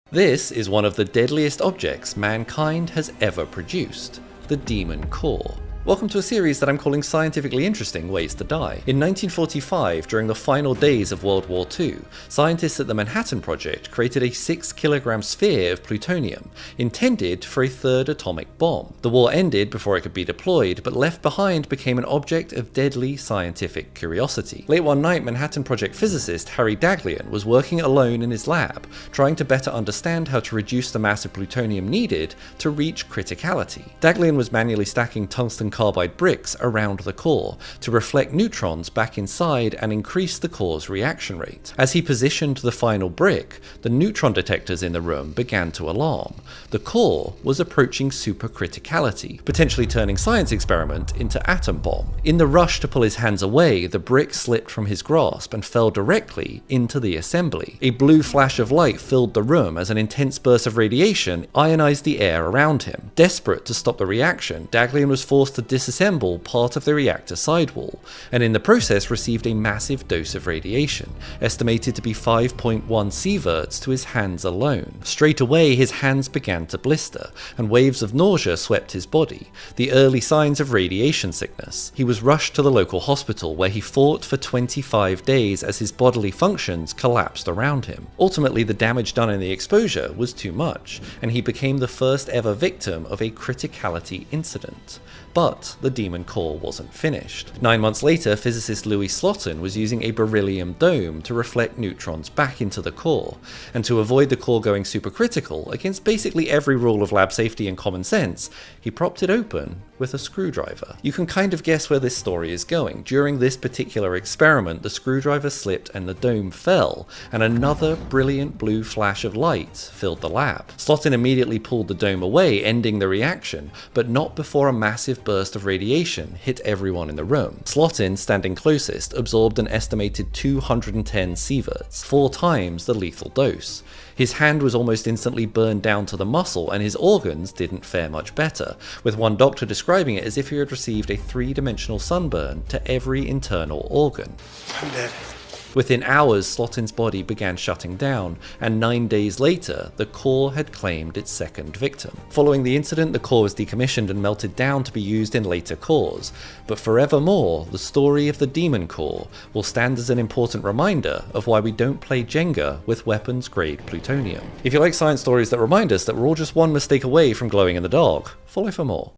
This is one of the deadliest objects mankind has ever produced, the demon core. Welcome to a series that I'm calling Scientifically Interesting Ways to Die. In 1945, during the final days of World War II, scientists at the Manhattan Project created a 6-kilogram sphere of plutonium, intended for a third atomic bomb. The war ended before it could be deployed, but left behind became an object of deadly scientific curiosity. Late one night, Manhattan Project physicist Harry Daghlian was working alone in his lab, trying to better understand how to reduce the mass of plutonium needed to reach criticality. Daghlian was manually stacking tungsten carbide bricks around the core to reflect neutrons back inside and increase the core's reaction rate. As he positioned the final brick, the neutron detectors in the room began to alarm. The core was approaching supercriticality, potentially turning science experiment into atom bomb. In the rush to pull his hands away, the brick slipped from his grasp and fell directly into the assembly. A blue flash of light filled the room as an intense burst of radiation ionized the air around him. Desperate to stop the reaction, Daghlian was forced to disassemble part of the reactor sidewall, and in the process received a massive dose of radiation, estimated to be 5.1 sieverts to his hands alone. Straight away his hands began to blister, and waves of nausea swept his body, the early signs of radiation sickness. He was rushed to the local hospital, where he fought for 25 days as his bodily functions collapsed around him. Ultimately, the damage done in the exposure was too much, and he became the first ever victim of a criticality incident. But the demon core wasn't finished. 9 months later, physicist Slotin was using a beryllium dome to reflect neutrons back into the core, and to avoid the core going supercritical, against basically every rule of lab safety and common sense, he propped it open with a screwdriver. You can kind of guess where this story is going. During this particular experiment, the screwdriver slipped and the dome fell, and another brilliant blue flash of light filled the lab. Slotin immediately pulled the dome away, ending the reaction, but not before a massive burst of radiation hit everyone in the room. Slotin, standing closest, absorbed an estimated 210 sieverts, 4 times the lethal dose. His hand was almost instantly burned down to the muscle, and his organs didn't fare much better, with one doctor describing it as if he had received a 3-dimensional sunburn to every internal organ. I'm dead. Within hours, Slotin's body began shutting down, and 9 days later, the core had claimed its second victim. Following the incident, the core was decommissioned and melted down to be used in later cores, but forevermore, the story of the demon core will stand as an important reminder of why we don't play Jenga with weapons-grade plutonium. If you like science stories that remind us that we're all just one mistake away from glowing in the dark, follow for more.